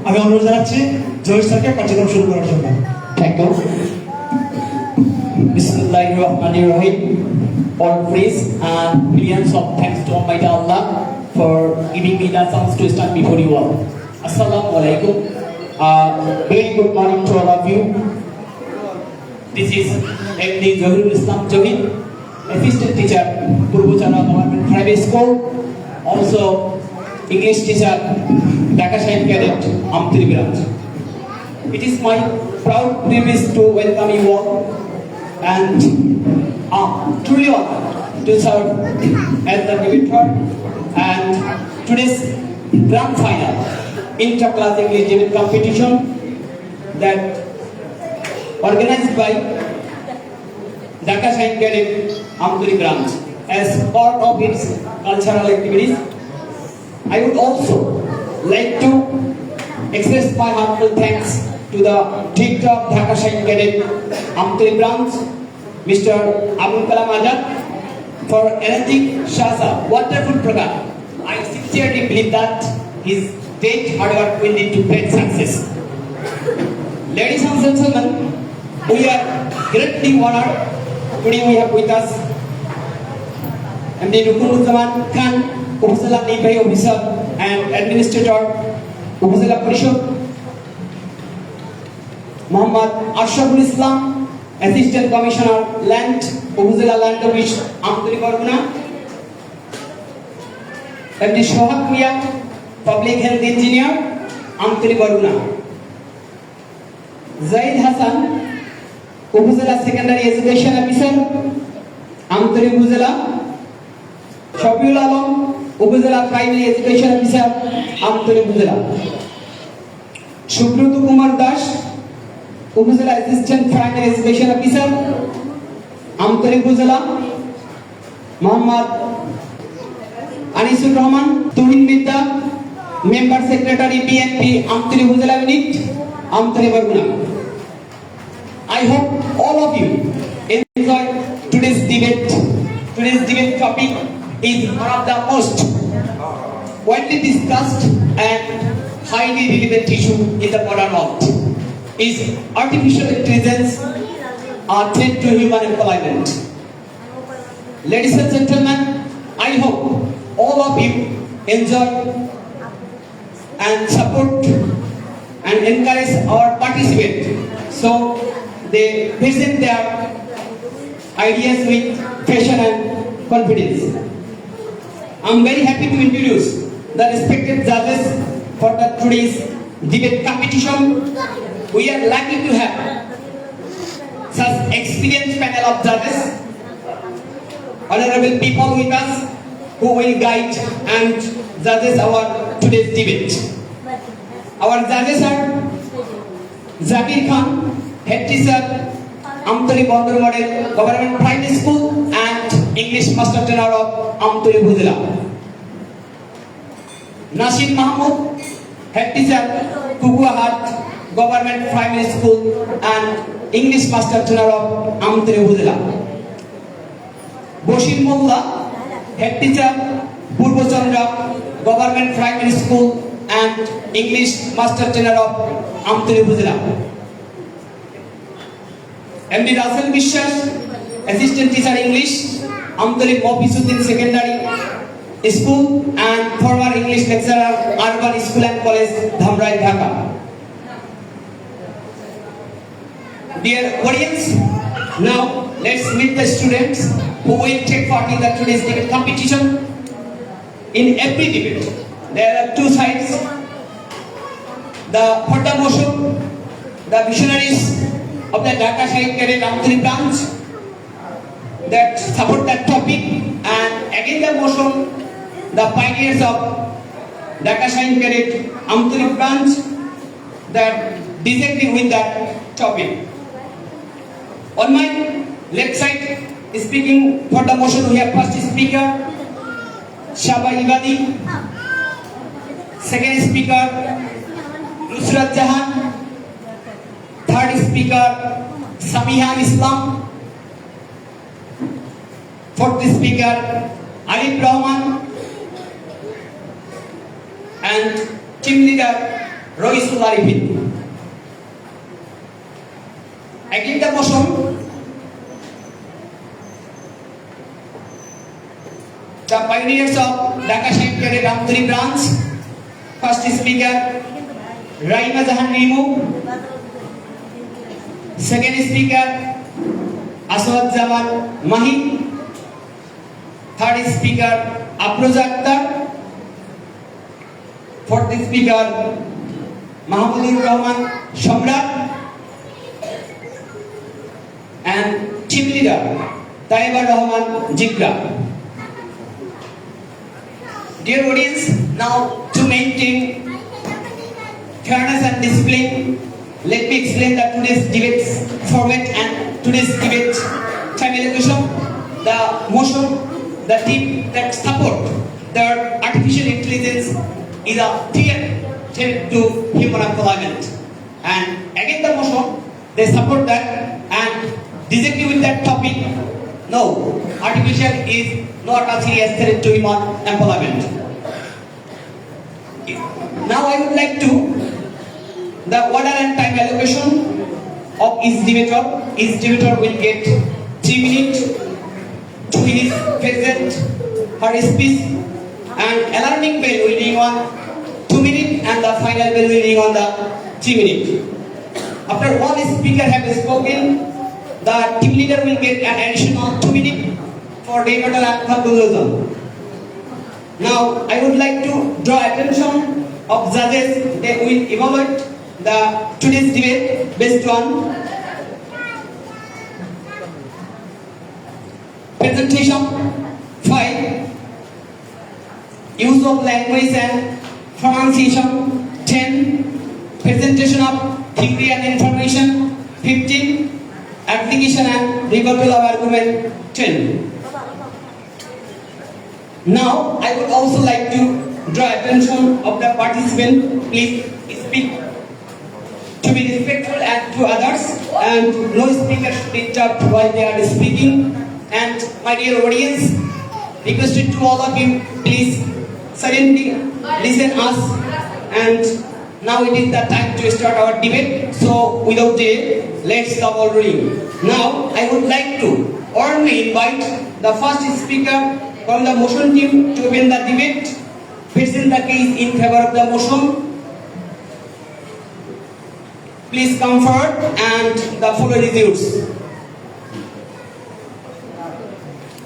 আমি অনুরোধ জানাচ্ছি জহির স্যারকে কার্যক্রম শুরু করার জন্য। Thank you. Bismillahirrahmanirrahim. All praise and millions of thanks to Almighty Allah for giving me the chance to stand before you all. Assalamu alaikum. Very good morning to all of you. This is MD Zohirul Islam Johid, assistant teacher, Purbochana Government Private School. Also English teacher, Dhaka Shahid Cadet, Amtri branch. It is my proud privilege to welcome you all and truly honored to serve as the debater and today's grand final inter-class English debate competition that organized by Dhaka Shahid Cadet, Amtri branch as part of its cultural activities. I would also like to express my heartfelt thanks to the Director of Dhaka Shahid Cadet, Amtri branch, Mr. Abul Kalam Azad, for arranging such a wonderful program. I sincerely believe that his great hard work will lead to great success. Ladies and gentlemen, we are greatly honored today we have with us MD Rukunuzzaman Khan, Upazila Nirbahi Officer and Administrator, Upazila Parishad, Muhammad Ashraful Islam, Assistant Commissioner Land, Upazila Land Office, Amtri Barguna, MD Shohak Mia, Public Health Engineer, Amtri Barguna, Zaid Hassan, Upazila Secondary Education Officer, Amtri Upazila, Shafiul Alam, Upazila Primary Education Officer, Amtri Upazila, Shubrutu Kumar Dash, Upazila Assistant Primary Education Officer, Amtri Upazila, Muhammad Anisul Rahman, Tuhin Midda, Member Secretary BNP, Amtri Upazila Unit, Amtri Barguna. I hope all of you enjoy today's debate. Today's debate topic is one of the most widely discussed and highly relevant issue in the modern world. Is artificial intelligence a threat to human employment? Ladies and gentlemen, I hope all of you enjoy and support and encourage our participants so they present their ideas with passion and confidence. I am very happy to introduce the respected judges for the today's debate competition. We are lucky to have such experienced panel of judges, honorable people with us who will guide and judges our today's debate. Our judges are Zakir Khan, Head Teacher, Amtri Bandar Model Government Primary School and English Master Trainer of Amtri Upazila. Nasir Mahmood, Head Teacher, Kukuahat Government Primary School and English Master Trainer of Amtri Upazila. Boshir Molla, Head Teacher, Purbochana Government Primary School and English Master Trainer of Amtri Upazila. MD Russell Bishwas, Assistant Teacher English, Amtri Mofisuddin Secondary School and former English Lecturer, Urban School and College, Dhamrai, Dhaka. Dear audience, now let's meet the students who will take part in the today's debate competition. In every debate, there are two sides. The Fodda motion, the visionaries of the Dhaka Shahid Cadet Amtri branch that support that topic, and again the motion, the pioneers of Dhaka Shahid Cadet Amtri branch that disagree with that topic. On my left side, speaking for the motion, we have first speaker Shaba Ibadi, second speaker Nusrat Jahan, third speaker Samiha Islam, fourth speaker Arif Rahman, and team leader Roisul Arifin. Again the motion. The pioneers of Dhaka Shaikh Cadet Ramturi branch. First speaker Raima Jahan Rimu. Second speaker Aswad Zaman Mahi. Third speaker Afroz Akhtar. Fourth speaker Mahmudur Rahman Shamrat. And team leader Taibar Rahman Jikra. Dear audience, now to maintain fairness and discipline, let me explain the today's debate format and today's debate time allocation. The motion, the team that support their artificial intelligence is a threat to human employment. And again the motion, they support that and disagree with that topic. No, artificial is not a serious threat to human employment. Now I would like to the order and time allocation of each debater. Each debater will get 3 minutes, 2 minutes present her speech, and alarming bell will ring on 2 minutes, and the final bell will ring on the 3 minutes. After one speaker have spoken, the team leader will get an additional 2 minutes for rebuttal and conclusion. Now I would like to draw attention of judges. They will evaluate the today's debate based on presentation 5, use of language and pronunciation 10, presentation of theory and information 15, application and rebuttal of argument 10. Now I would also like to draw attention of the participant. Please speak to be respectful and to others, and no speaker should interrupt while they are speaking. And my dear audience, requested to all of you, please silently listen us. And now it is the time to start our debate. So without delay, let's the ball rolling. Now I would like to warmly invite the first speaker from the motion team to open the debate, present the case in favor of the motion. Please come forward, and the floor is yours.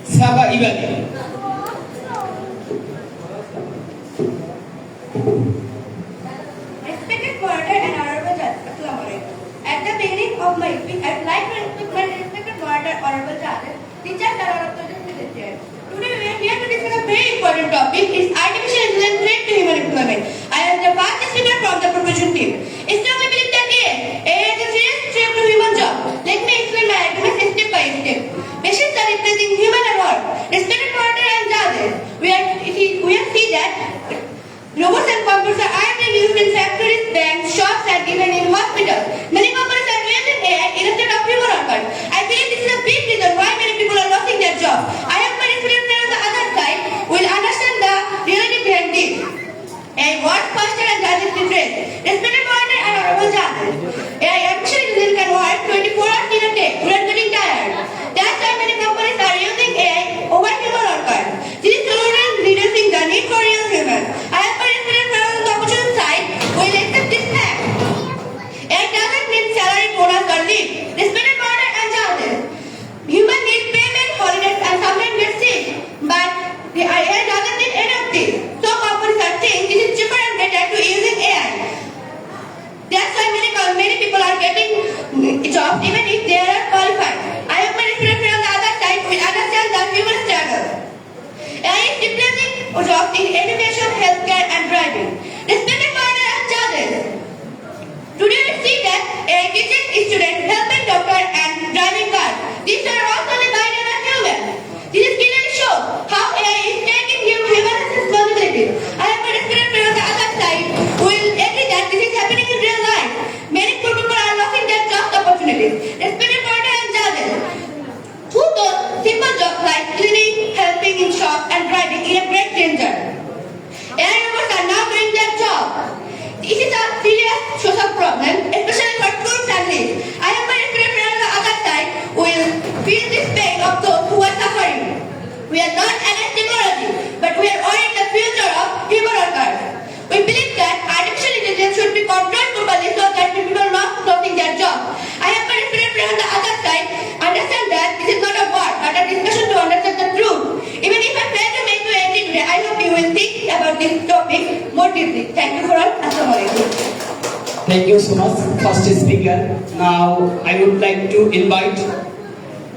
Saba Ibadi. Respected moderator and honorable judge, Assalamu alaikum. At the beginning of my speech, I would like to introduce my respected moderator, honorable judges, teachers, and all of those present here. Today we are here to discuss a very important topic: is artificial intelligence threat to human employment. I am the first speaker from the profession team. Is now we believe that yes, AI is a serious threat to human job. Let me explain my arguments step by step. Machines are replacing human work. Respected moderator and judges, we have seen that robots and computers are being used in factories, banks, shops, and even in hospitals. Many companies are using AI instead of human workers. I believe this is a big reason why many people are losing their jobs. I hope my students on the other side will understand the reality behind this. AI works faster and judges different. Respected moderator controlled properly so that people are not losing their job. I have my respected friend on the other side understand that this is not a war but a discussion to understand the truth. Even if I fail to make you agree today, I hope you will think about this topic more deeply. Thank you for all. Assalamualaikum. Thank you so much, first speaker. Now I would like to invite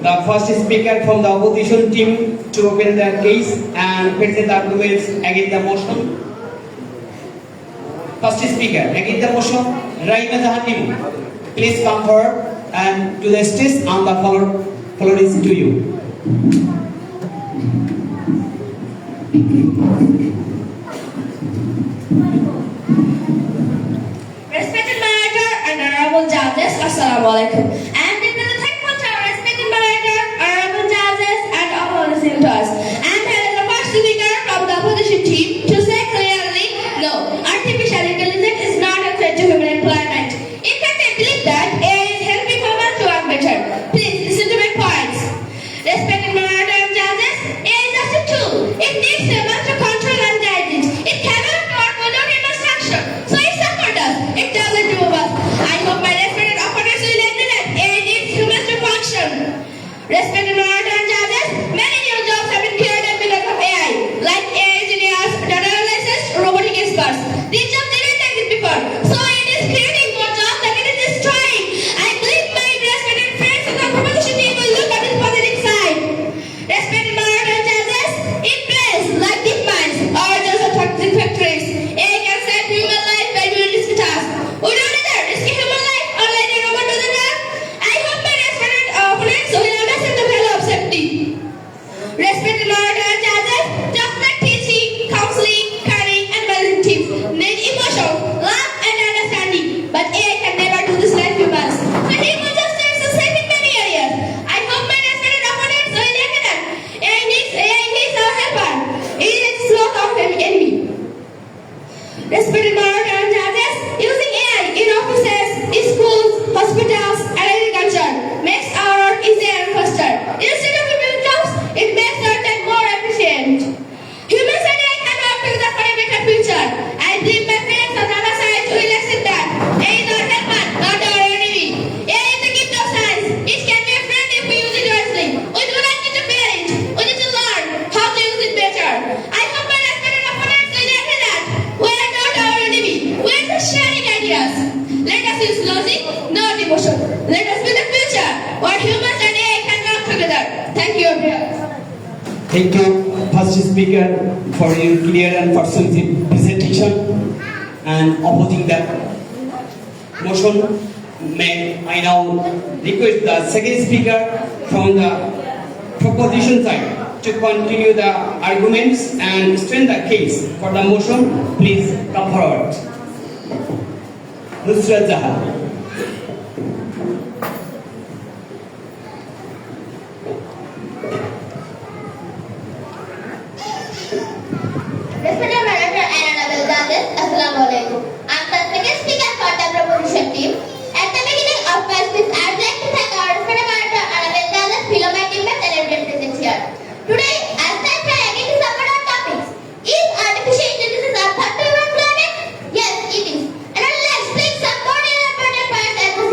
the first speaker from the opposition team to open their case and present arguments against the motion. First speaker against the motion, Raima Jahannimu. Please come forward and to the stage and the floor is to you. Respected moderator and honorable judges, Assalamualaikum. I am deeply thankful to our respected moderator, honorable judges, and all listeners. I am here as the first speaker from the opposition team to say clearly, no, artificial intelligence is not a threat to human employment. In fact, I believe that AI is helping humans to work better. Please listen to my points. Respected moderator and judges, AI is just a tool. It needs humans to control and guide it. It cannot work without human sanction. So it supports us. It doesn't do us. I hope my respected opponents will agree that AI needs humans to function. Respected moderator and judges, many new jobs have been created because of AI, like AI engineers, data analysts, robotic experts. These jobs didn't exist before, so it is creating more jobs than it is destroying. I believe my respected friends in the competition team will look at this positive side. Respected moderator and judges, in place like deep mines or just toxic factories, AI can save human life by doing risky tasks. Would you rather risk human life or let a robot do the task? I hope my respected opponents will understand the value of safety. Respected moderator and judges, just like teaching, counseling, caring, and managing teams need emotion, love, and understanding. But AI can never do this like humans. The human justice is safe in many areas. I hope my respected opponents will agree that AI needs our helper. It is not our enemy. Respected moderator and judges, using AI in offices, schools, hospitals, and agriculture makes our work easier and faster. Instead of doing jobs, it makes our time more efficient. Humans and AI can work together for a better future. I believe my friends on the other side will accept that. AI is our helper, not our enemy. AI is the gift of science. It can be a friend if we use it wisely. We do not need to fear it. We need to learn how to use it better. I hope my respected opponents will agree that we are not our enemy. We are just sharing ideas. Let us use logic, not emotion. Let us build a future where humans and AI can work together. Thank you, everyone. Thank you, first speaker, for your clear and persuasive presentation and opposing that motion. May I now request the second speaker from the proposition side to continue the arguments and strengthen the case for the motion. Please come forward. Nusrat Jahan. Respected moderator and honorable judges, Assalamualaikum. I am the second speaker for the proposition team. At the beginning of my speech, I would like to thank our respected moderator, honorable judges, fellow my teammates, and everyone present here. Today, I stand for again to support our topics. Is artificial intelligence a threat to human employment? Yes, it is. And let's bring some more important points at the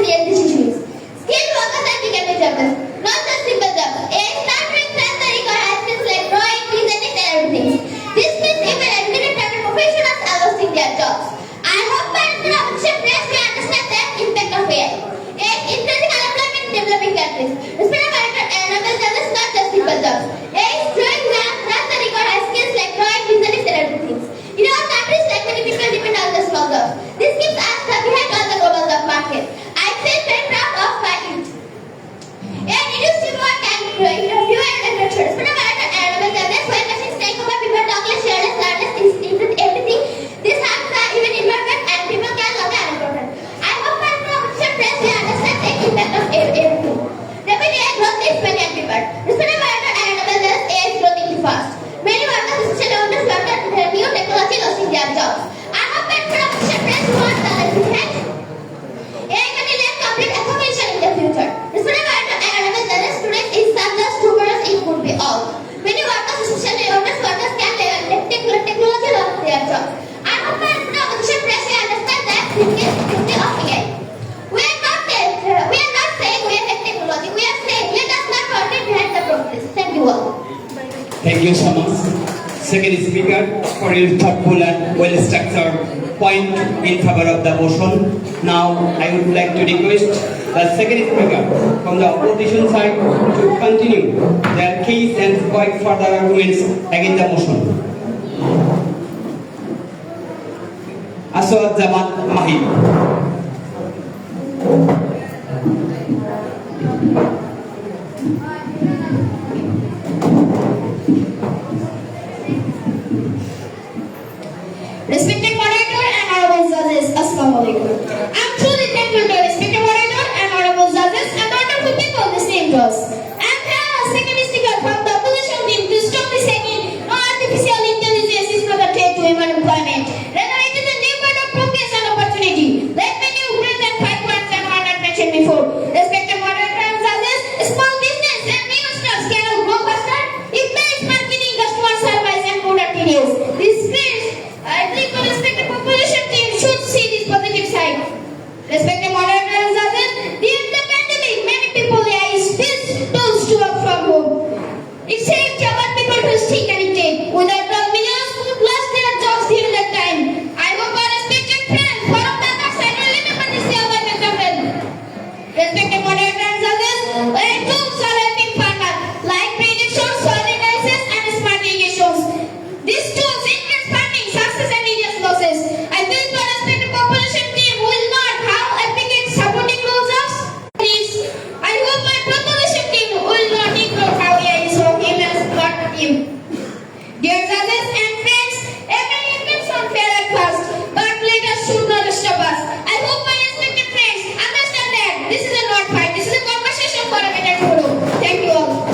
Second Tuesday of AI. We are not saying we have technology. We are saying let us not forget behind the progress. Thank you all. Thank you so much, second speaker, for your thoughtful and well-structured point in favor of the motion. Now, I would like to request the second speaker from the opposition side to continue their case and provide further arguments against the motion. Aswad Zaman Mahid. Respected moderator and honorable judges, Assalamu alaikum. I'm truly thankful to respected moderator and honorable judges and the wonderful people listening to us. I'm here as second speaker from the opposition team to strongly saying no artificial intelligence is not a threat to human employment. Rather, it is a new kind of progress and opportunity. Let me new great and 5 points that were not mentioned before. Respected moderator and judges, small business and new stars cannot grow faster if base marketing, customer service and product areas. This means I think the respected opposition team should see this positive side. Respected moderator and judges, during the pandemic, many people used these tools to work from home. It saved our people to stay connected. Without the millions who lost their jobs during that time. I hope our respected friends from the other side will remember this awareness of them. Respected moderator and judges, tools are helping farmers like predictions, soil analysis and smart irrigations. These tools increase farming success and reduce losses. I believe the respected population team will not have applicants supporting those jobs. Please, I hope my population team will not ignore how AI is working as part of team. Dear judges and friends, every invention fair at first, but later should not stop us. I hope my respected friends understand that this is a not fight, this is a conversation for a better tomorrow. Thank you all.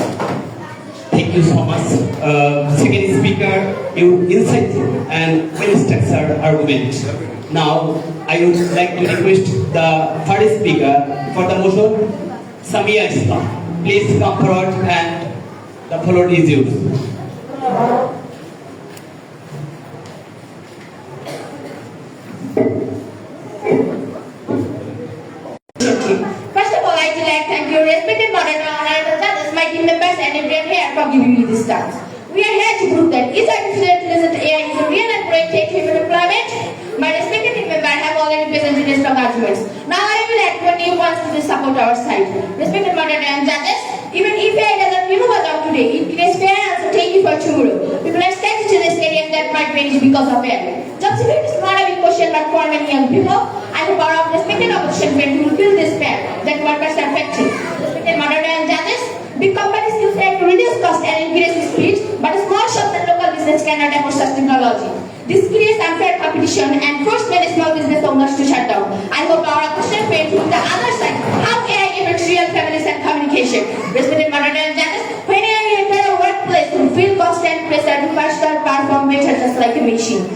Thank you so much, second speaker, your insight and well-structured argument. Now, I would like to request the third speaker for the motion, Samia Islam. Please come forward and the floor is yours. First of all, I'd like to thank you, respected moderator, honorable judges, my team members, and everyone here for giving me this chance. We are here to prove that is artificial intelligence AI is a real and protect human employment. My respected team member have already presented their strong arguments. Now I will add one new points to support our side. Respected moderator and judges, even if AI doesn't remove a job today, it creates fair and uncertainty for tomorrow. People are scared to this area that might vanish because of AI. Job security is not a big question, but for many young people, I hope our respected opposition friends will feel this fear that workers are affected. Respected moderator and judges, big companies use AI to reduce cost and increase speed, but small shops and local business cannot afford such technology. This creates unfair competition and forces many small business owners to shut down. I hope our opposition friends from the other side how AI affects real families and communication. Respected moderator and judges, when AI enters a workplace, we feel constant pressure to faster perform better just like a machine.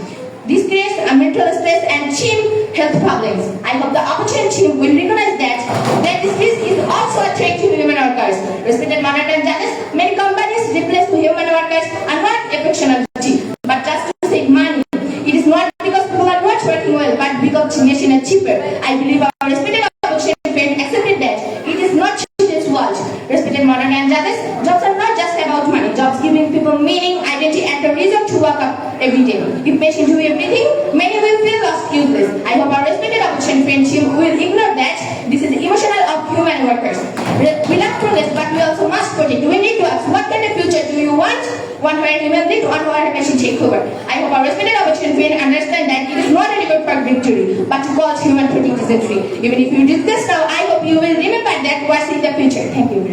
This creates a mental stress and cheap health problems. I hope the opposition team will recognize that this risk is also a threat to human workers. Respected moderator and judges, many companies replace human workers are not affectionality, but just to save money. It is not because people are not working well, but because machine is cheaper. I believe our respected opposition friend accepted that it is not this world. Respected moderator and judges, jobs are not just about money. Jobs giving people meaning, identity, and the reason to work up every day. If machines do everything, many will feel lost, useless. I hope our respected opposition friend team will ignore that. This is emotional of human workers. We love progress, but we also must protect. We need to ask, what kind of future do you want? One where human lead, one where machine take over. I hope our respected opposition friend understand that it is not a reward for victory, but to cause human protect is a tree. Even if you did this now, I hope you will remember that what's in the future. Thank you.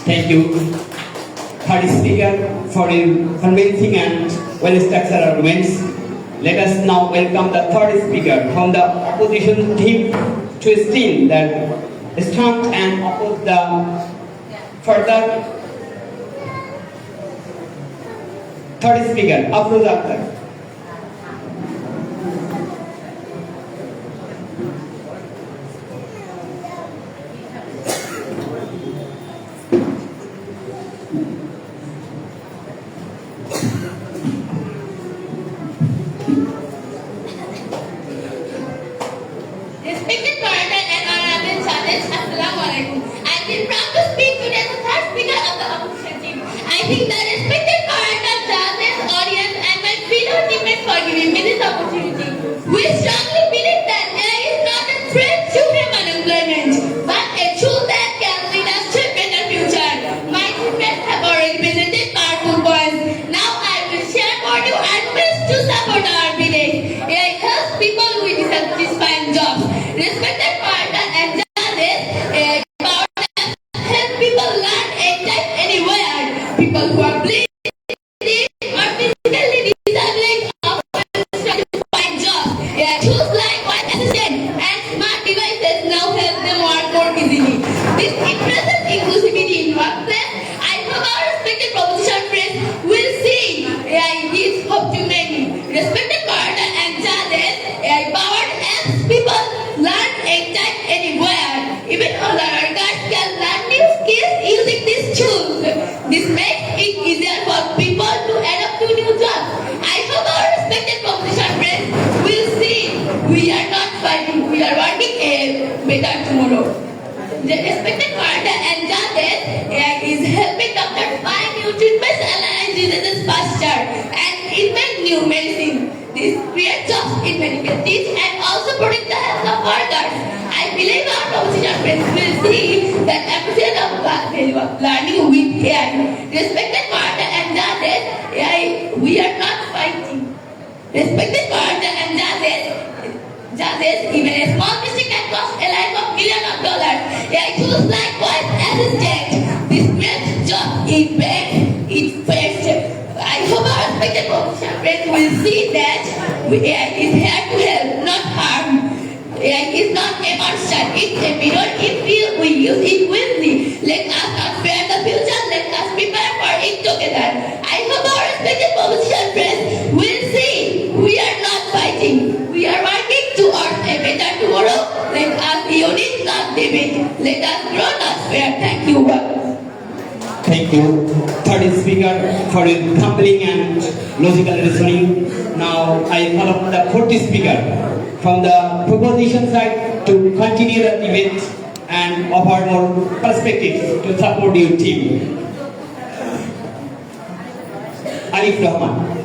Thank you, third speaker, for your convincing and well-structured arguments. Let us now welcome the third speaker from the opposition team to stand that stand and oppose the further. Third speaker, Afroz Akhtar. respected partner and honorable judges, Assalamu alaikum. I feel proud to speak today as the third speaker of the opposition team. I think the respected partner, judges, audience, and my fellow teammates for giving me this opportunity. We strongly believe that AI is not a threat to human employment, but a tool that can lead us to a better future. My teammates have already presented powerful points. Now I will share for you and ways to support our village. AI helps people with dissatisfying jobs. Respected partner and judges, AI power help people learn and type anywhere. People who are blind or physically disabled often struggle to find jobs. AI tools like voice assistant and smart devices now help them work more easily. This increases inclusivity in workplace. I hope our respected proposition friends will see AI gives hope to many. Respected partner and judges, AI powered helps people learn and type anywhere. Even older workers can learn new skills using these tools. This makes it easier for people to adapt to new jobs. I hope our respected proposition friends will see we are not fighting, we are working a better tomorrow. The respected partner and judges, AI is helping doctors find new treatments and analyze diseases faster and invent new medicine. This creates jobs in medical teams and also protect the health of workers. I believe our proposition friends will see that appreciation of value of learning with AI. Respected partner and judges, AI, we are not fighting. Respected partner and judges, even a small mistake can cost a life of millions of dollars. AI tools like voice assistant. This creates job impact. It fixed. I hope our respected proposition friends will see that AI is here to help, not harm. AI is not a monster, it's a mirror if we use it wisely. Let us not fear the future, let us prepare for it together. I hope our respected proposition friends will see we are not fighting. We are working towards a better tomorrow. Let us unite, not divide. Let us grow, not fear. Thank you. Thank you, third speaker, for your compelling and logical reasoning. Now I follow the fourth speaker from the proposition side to continue the debate and offer more perspectives to support your team. Arif Rahman.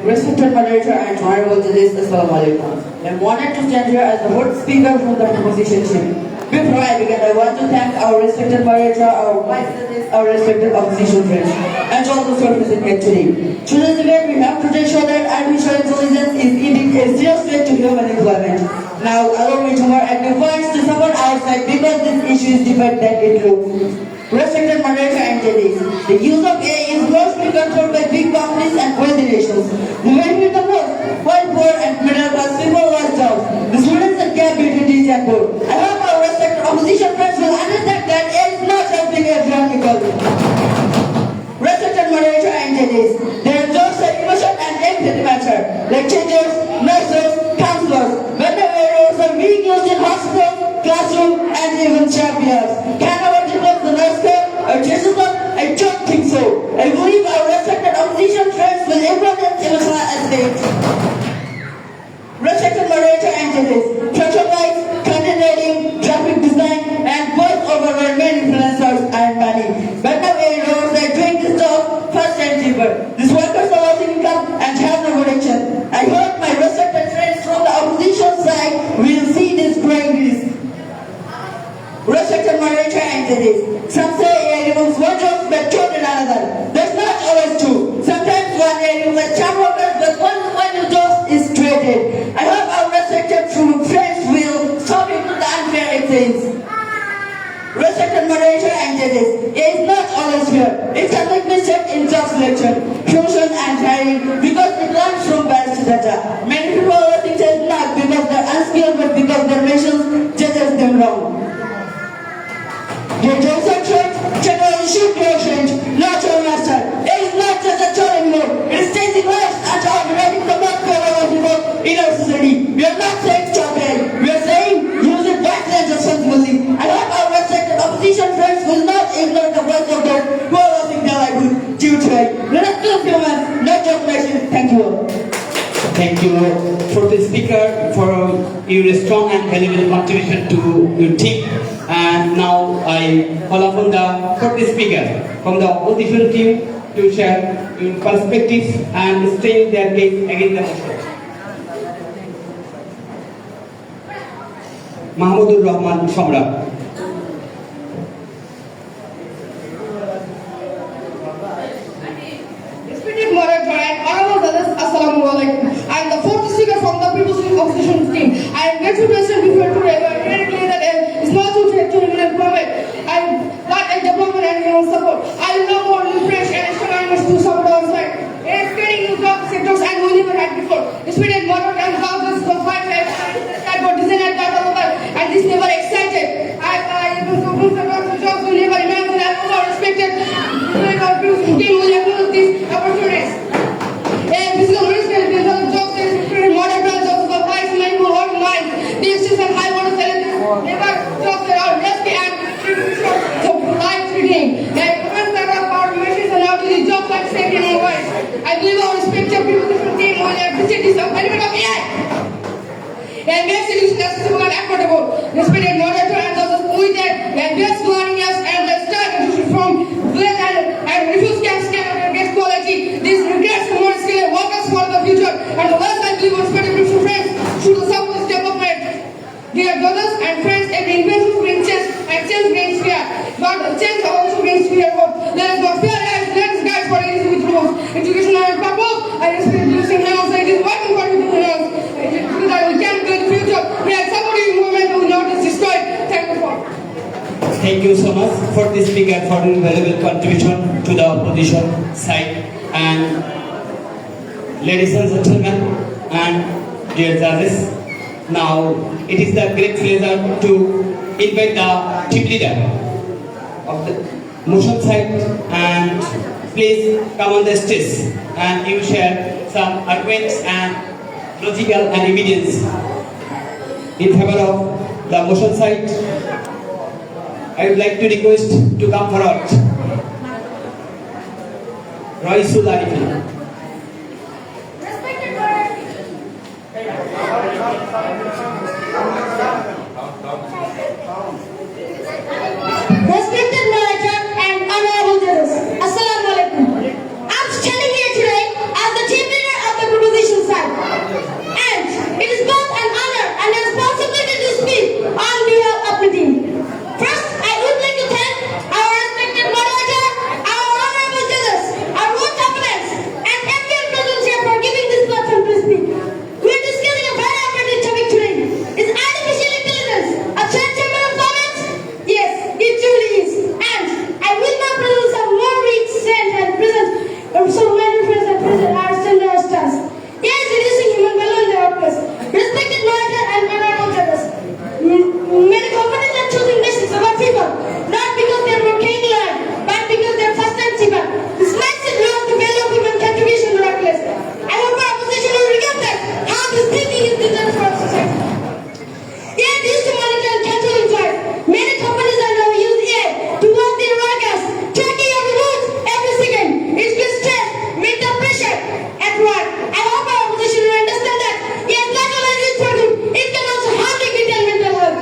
Respected moderator and honorable judges, Assalamu alaikum. I'm honored to stand here as the fourth speaker from the proposition team. Before I begin, I want to thank our respected moderator, our vice judges, our respected opposition friends, and all those who are present here today. Today's event, we have to show that artificial intelligence is indeed a serious threat to human employment. Now, allow me to more active points to support our side because this issue is different than it looks. Respected moderator and judges, the use of AI is mostly controlled by big companies and wealthy nations. They benefit the most, while poor and middle class people lost jobs. This widens the gap between rich and poor. I hope our respected opposition friends will understand that AI is not helping everyone equally. Respected moderator and judges, there are jobs that emotion and empathy matter, like teachers, nurses, counselors. When the errors are being used in hospitals, classroom, and even champions. Can our develop the nurse care or Jesus? I don't think so. I believe our respected opposition friends will implement emotional aspects. Respected moderator and judges, traffic lights, content writing, traffic design, and voice-over were main influencers and money. But now AI robots are doing this job fast and cheaper. These workers are losing income and have no protection. I hope my respected friends from the opposition side will see this growing risk. Respected moderator and judges, some say AI removes one job but killed another. That's not always true. Sometimes one AI removes child workers but one new job is created. I hope our respected friends will stop into the unfair exchange. Respected moderator and judges, it is not always fair. It's a big mistake in job selection, fusion and hiring because it learns from biased data. Many people are think it's not because they're unskilled but because their nations judges them wrong. The jobs are changed, technology should be changed, not your master. It is not just a tool anymore. It is changing lives and organizing the most powerful people in our society. We are not saying stop it. We are saying use it wisely and responsibly. I hope our respected opposition friends will not ignore the voice of those who are losing their enjoy. Let us do humans, not calculations. Thank you. Thank you for the speaker for your strong and valuable contribution to your team. And now I call upon the fourth speaker from the opposition team to share your perspectives and state their case against the motion. Mahmudur Rahman Shamra. Respected moderator and honorable brothers, Assalamu alaikum. I am the fourth speaker from the People's Opposition team. I am grateful to present before today. I am very clear that it's not to take to human employment and that a development and human support. I will now more refresh and economics to support our side. It is creating new job sectors and we never had before. Respected moderator and thousands of five that were designed at that level and this never excited. I was so good about the jobs we never imagined and over respected. Team will use these opportunities. Physical risk and physical jobs and modern jobs of high men who hold minds. These and high water challenges never jobs that are risky and so life threatening. And women that are power machines and now to the job like safety and wise. I believe our respective people team will appreciate this benefit of AI. And make solutions accessible and affordable. Respected moderator and those who are there and best learning us and the strategy from village and refuse camps and get quality. This regrets more skilled workers for the future and the less I believe respected friends should support this development. Dear brothers and friends, every invention brings change and change brings fear. But change also brings fear. There is no fear as let us guide for it with rules. Education and purpose. I respect using nouns. It is working for you to nouns. So that we can build the future. We are supporting movement who not is destroyed. Thank you for. Thank you so much for this speaker for your valuable contribution to the opposition side. And ladies and gentlemen and dear judges, now it is the great pleasure to invite the team leader of the motion side and please come on the stage and you share some arguments and logical and evidence in favor of the motion side. I would like to request to come forward Raisul Arifin. Respected moderator. Respected moderator and honorable judges, Assalamu alaikum. I'm standing here today as the team leader of the proposition side. And it is both an honor and a responsibility to speak on behalf of the team. First, I would like to thank our respected moderator, our honorable judges, our vote opponents, and everyone present here for giving this platform to speak. We are discussing a very important topic today. Is artificial intelligence a threat to human employment? Yes, it truly is. And I will now present some more recent and present some many friends and present our standard stars. Yes, reducing human value in the workplace. Respected moderator and honorable judges. Many companies are choosing machines over people, not because they are more capable, but because they are faster and cheaper. This makes it lower the value of human contribution to the workplace. I hope our opposition will recognize how this thinking is dangerous for our society. AI used to monitor and control employees. Many companies are now using AI to work their workers, tracking every move, every second. It will stress, mental pressure at work. I hope our opposition will understand that AI not only is productive, it can also harm the mental health.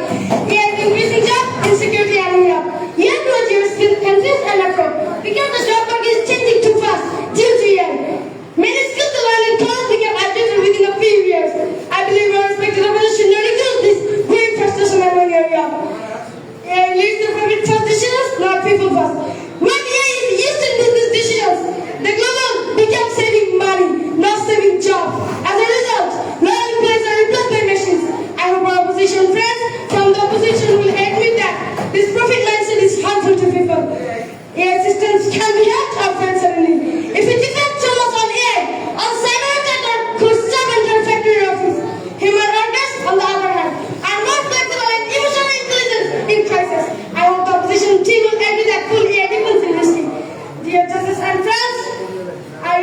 AI is increasing job insecurity and Europe. Young graduates feel confused and afraid because the job market is changing too fast due to AI. Many skills to learn in class become outdated within a few years. I believe our respected opposition will reduce this great frustration among Europe. AI leads to private first decisions, not people first. When AI is used in business decisions, the global becomes saving money, not saving jobs. As a result, loyal employees are replaced by machines. I hope our opposition friends from the opposition will admit that this profit mindset is harmful to people. AI systems can be hacked or failed suddenly. If we depend too much on AI, on cyber attack could stop entire factory office. Human workers, on the other hand, are more flexible and emotionally intelligent in crisis. I hope the opposition team will agree that full AI depends in listening. Dear justice and friends,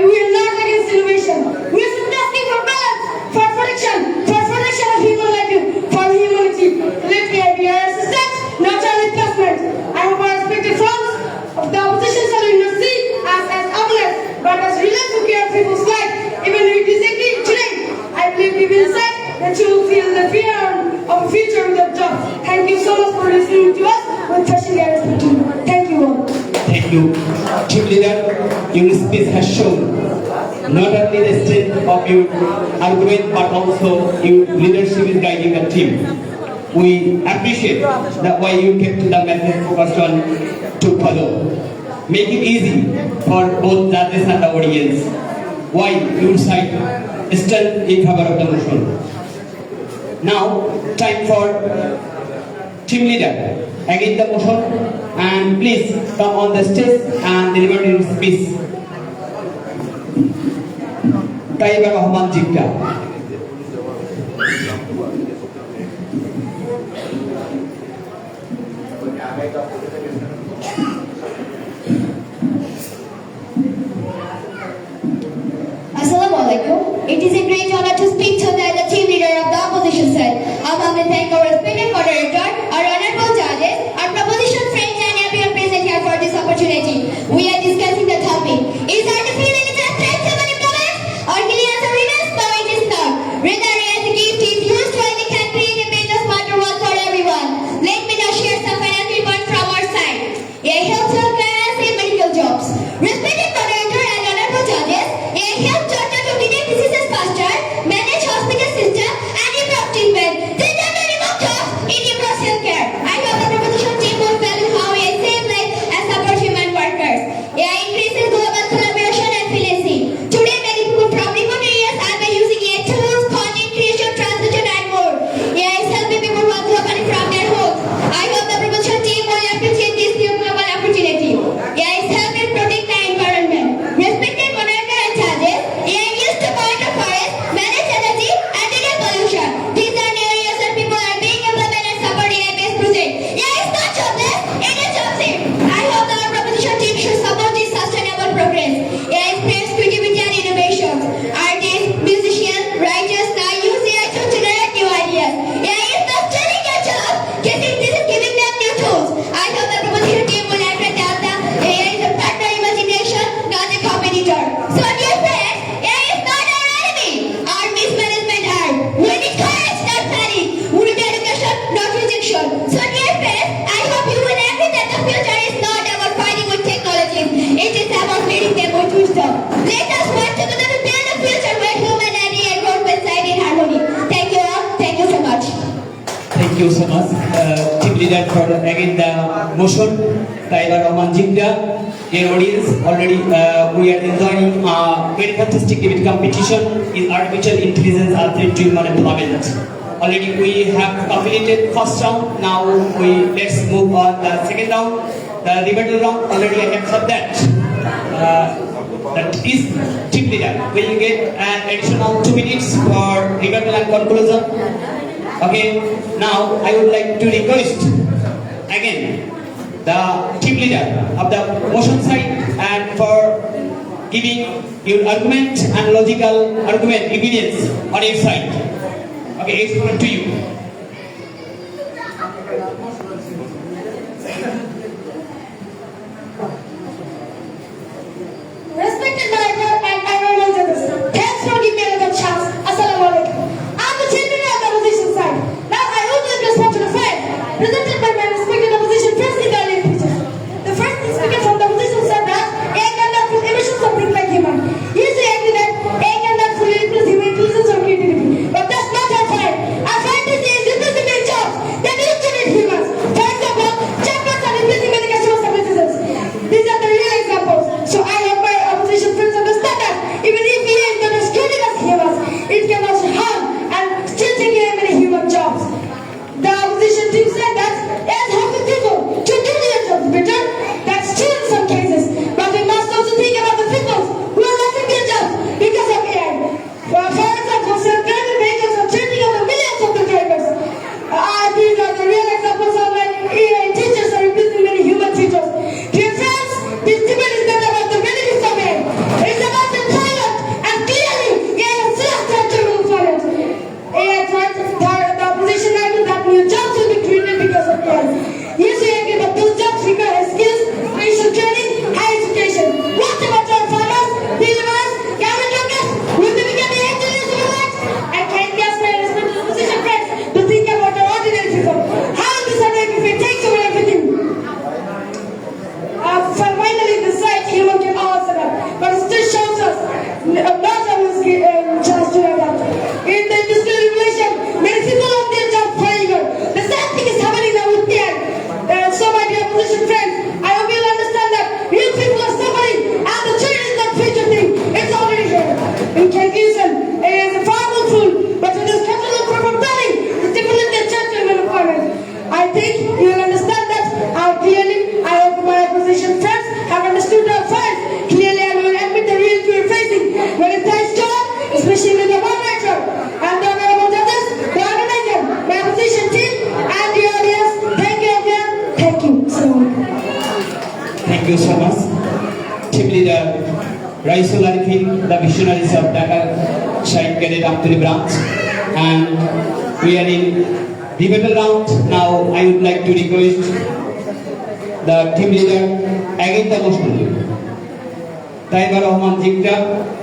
we are not against innovation. We are asking for balance, for protection of human life, for humanity. Let AI be our assistant, not our replacement. I hope our respected friends of the opposition shall see us as omelets you. Team leader, your speech has shown not only the strength of your argument but also your leadership is guiding the team. We appreciate that why you kept the message focused on to follow. Make it easy for both judges and the audience. Why your side stand in favor of the motion. Now, time for team leader. Again the motion and please come on the stage and deliver your speech. Taibur Rahman Jikka. Assalamualaikum. It is a great honor to speak to the team leader of the opposition side. I humbly thank our respected moderator, our honorable judges, our proposition friends and everyone present here for this opportunity. We are discussing the topic. Is artificial intelligence threat to unemployment or millions of winners? No, it is not. Rather, as a gift is used while it can create a better, smarter world for everyone. Let me now share some financial points from our side. AI helps our clients in medical jobs. Respected moderator and honorable judges, AI helps doctors to detect diseases faster, manage hospital system, and improve treatment. These are the remote jobs in improve healthcare. I hope the proposition team will value how AI saves lives and support human workers. AI increases global collaboration and fluency. Today, many people from remote areas are by using AI tools, content creation, translation, and more. AI is helping people work globally from their homes. I hope the proposition team will appreciate this new global opportunity. AI is helping protect the environment. Respected moderator and judges, AI used to monitor forests, manage energy, and reduce pollution. These are new areas where people are being implemented and support AI-based projects. AI is not jobless, it is jobsy. I hope our proposition team should support this sustainable progress. AI spreads creativity and innovations. Artists, musicians, writers now use AI to generate new ideas. AI is not stealing their jobs, this is giving them new tools. I hope the proposition team will appreciate that AI is a partner imagination, not a competitor. So dear friends, AI is not our enemy. Our mismanagement are. We need courage, not panic. We need education, not rejection. So dear friends, I hope you will agree that the future is not about fighting with technology. It is about leading them with wisdom. Let us work together to build a future where human and AI grow beside in harmony. Thank you all. Thank you so much. Thank you so much, team leader, for again the motion. Taibur Rahman Jikka. Dear audience, already we are enjoying a very fantastic debate competition in artificial intelligence and threat to human employment. Already we have completed first round. Now let's move on the second round, the rebuttal round. Already I have said that. That is team leader will get an additional 2 minutes for rebuttal and conclusion. Okay, now I would like to request again the team leader of the motion side and for giving your argument and logical argument evidence on your side. Okay, it's over to you. Respected director and honorable judges, thanks for giving me another chance. Assalamualaikum. I'm the team leader of the opposition side. Now I would like to respond to the fight presented by my respected opposition friends in the earlier pictures. The first speaker from the opposition side that AI cannot fully emissions of being like human. He is agree that AI cannot fully replace human intelligence or creativity. But that's not our fight. Our fight is team leader Raisul Arifin, the visionaries of Dhaka Shahid Cadet Amturi branch, and we are in debatable round. Now I would like to request the team leader again the motion, Taiba Rahman Jikta.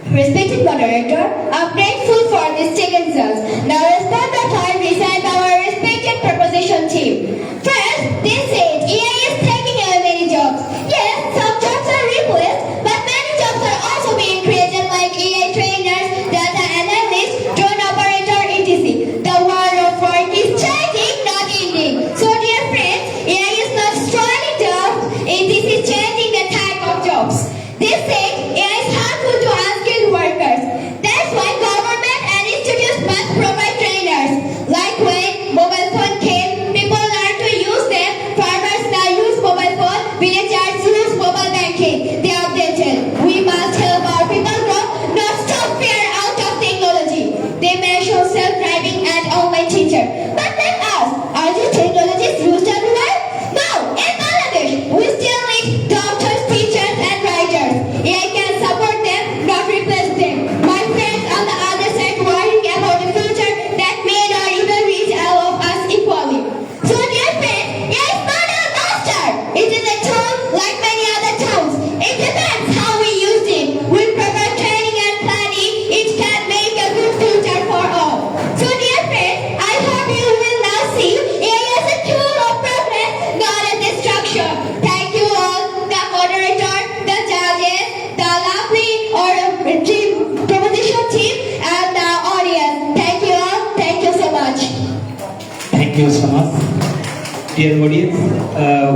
Respected moderator, I'm grateful for this chicken results. Now let's spend the time recite our respected proposition team. First, they said AI is taking away many jobs. Yes, some jobs are replaced, but many jobs are also being created like AI trainers, data analysts, drone operator, etc. The world of work is changing, not ending. So dear friends, AI is not destroying jobs, it is changing the type of jobs. They said AI is harmful to unskilled workers. That's why government and institutes must provide trainers. Like when mobile phone came, people learned to use them. Farmers now use mobile phone. Villagers use mobile banking. They updated. We must help our people grow, not stop fear out of technology. They mention self-driving and online teacher. But let us, are these technologies used everywhere? No, in Bangladesh, we still need doctors, teachers, and writers. AI can support them, not replace them. My friends on the other side worrying about the future that may not even reach all of us equally. So dear friends, AI is not a monster. It is a tool like many other tools. It depends how we use it. With proper training and planning, it can make a good future for all. So dear friends, I hope you will now see AI as a tool of progress, not a destruction. Thank you all, the moderator, the judges, the lovely team, proposition team, and the audience. Thank you all. Thank you so much. Thank you so much. Dear audience,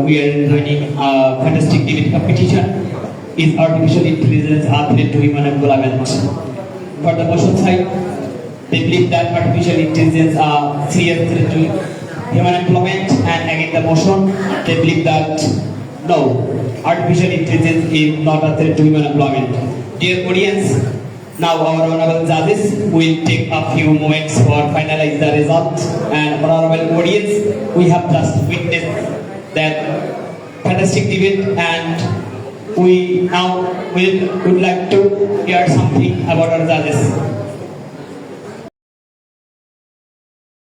we are running a fantastic debate competition. Is artificial intelligence a threat to human employment? For the motion side, they believe that artificial intelligence are serious threat to human employment, and again the motion, they believe that no, artificial intelligence is not a threat to human employment. Dear audience, now our honorable judges will take a few moments for finalize the result, and honorable audience, we have just witnessed that fantastic debate, and we now would like to hear something about our judges.